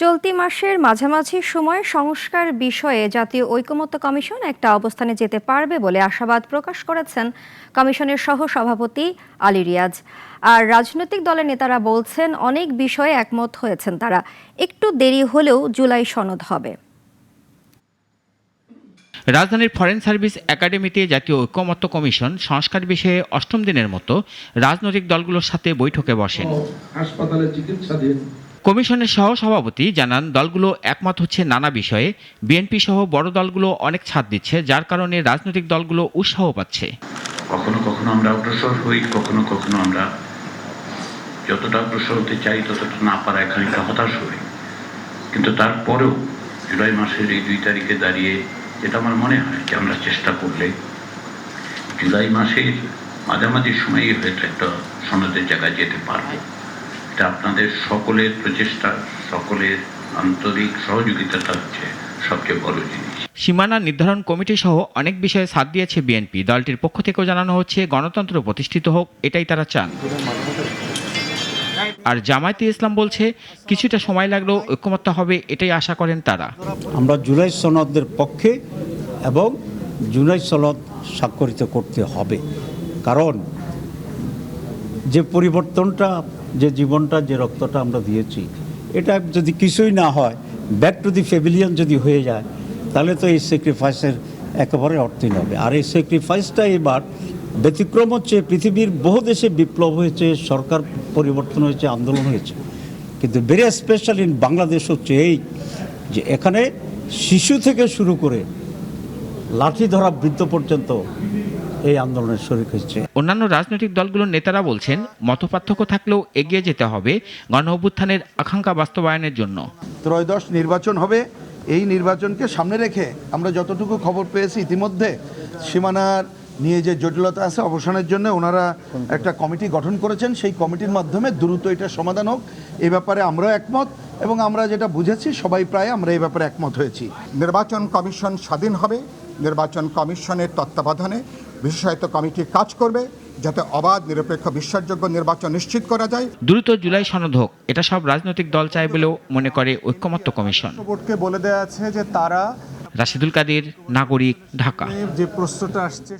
চলতি মাসের মাঝামাঝি সময়ে সংস্কার বিষয়ে জাতীয় ঐকমত্য কমিশন একটা অবস্থানে যেতে পারবে বলে আশাবাদ প্রকাশ করেছেন কমিশনের সহ-সভাপতি আলী রিয়াজ। আর রাজনৈতিক দলের নেতারা বলছেন অনেক বিষয়ে একমত হয়েছেন তারা, একটু দেরি হলেও জুলাই সনদ হবে। রাজধানীর ফরেন সার্ভিস একাডেমিতে জাতীয় ঐকমত্য কমিশন সংস্কার বিষয়ে অষ্টম দিনের মতো রাজনৈতিক দলগুলোর সাথে বৈঠকে বসেন। হাসপাতালে চিকিৎসাধীন কমিশনের সহ-সভাপতি জানান, দলগুলো একমত হচ্ছে নানা বিষয়ে। বিএনপি সহ বড় দলগুলো অনেক ছাড় দিচ্ছে, যার কারণে রাজনৈতিক দলগুলো উৎসাহ পাচ্ছে। কখনো কখনো আমরা অগ্রসর হই, কখনো কখনো আমরা যতটা অগ্রসর হতে চাই ততটা না পারায় খানিকটা হতাশ হই। কিন্তু তারপরেও জুলাই মাসের এই 2 তারিখে দাঁড়িয়ে যেটা আমার মনে হয় যে আমরা চেষ্টা করলে জুলাই মাসের মাঝামাঝি সময়ই হয়তো একটা সনদের জায়গায় যেতে পারবো। এটা আপনাদের সকলের প্রচেষ্টা, সকলের আন্তরিক সহযোগিতাটা হচ্ছে সবচেয়ে বড় জিনিস। সীমানা নির্ধারণ কমিটি সহ অনেক বিষয়ে ছাড় দিয়েছে বিএনপি। দলটির পক্ষ থেকেও জানানো হচ্ছে, গণতন্ত্র প্রতিষ্ঠিত হোক, এটাই তারা চান। আর জামায়াতে ইসলাম বলছে, কিছুটা সময় লাগলেও ঐকমত্য হবে, এটাই আশা করেন তারা। আমরা জুলাই সনদের পক্ষে এবং জুলাই সনদ স্বাক্ষরিত করতে হবে, কারণ যে পরিবর্তনটা, যে জীবনটা, যে রক্তটা আমরা দিয়েছি, এটা যদি কিছুই না হয়, ব্যাক টু দি প্যাভিলিয়ন যদি হয়ে যায়, তাহলে তো এই স্যাক্রিফাইসের একেবারে অর্থহীন হবে। আর এই স্যাক্রিফাইসটা এবার ব্যতিক্রম হচ্ছে, পৃথিবীর বহু দেশে বিপ্লব হয়েছে, সরকার পরিবর্তন হয়েছে, আন্দোলন হয়েছে, কিন্তু ভেরি স্পেশাল ইন বাংলাদেশ হচ্ছে এই যে এখানে শিশু থেকে শুরু করে লাঠি ধরা বৃদ্ধ পর্যন্ত এই আন্দোলনের শরিক হচ্ছে। অন্যান্য রাজনৈতিক দলগুলোর নেতারা বলছেন, মতপার্থক্য থাকলেও এগিয়ে যেতে হবে গণ অভ্যুত্থানের আকাঙ্ক্ষা বাস্তবায়নের জন্য। ত্রয়োদশ নির্বাচন হবে, এই নির্বাচনকে সামনে রেখে আমরা যতটুকু খবর পেয়েছি ইতিমধ্যে সীমানার নিয়ে যে জটিলতা আছে অবসানের জন্য ওনারা একটা কমিটি গঠন করেছেন। সেই কমিটির মাধ্যমে দ্রুত এটা সমাধান হোক, এ ব্যাপারে আমরাও একমত, এবং আমরা যেটা বুঝেছি সবাই প্রায় আমরা এই ব্যাপারে একমত হয়েছি। নির্বাচন কমিশন স্বাধীন হবে, নির্বাচন কমিশনের তত্ত্বাবধানে বিশেষায়িত কমিটি কাজ করবে যাতে অবাধ, নিরপেক্ষ, বিশ্বাসযোগ্য নির্বাচন নিশ্চিত করা যায়। দ্রুত জুলাই সনদ হোক, এটা সব রাজনৈতিক দল চায় বলেও মনে করে ঐকমত্য কমিশন। বোর্ডকে বলে দেওয়া আছে যে তারা রাশেদুল কাদের, নাগরিক, ঢাকা। যে প্রশ্নটা আসছে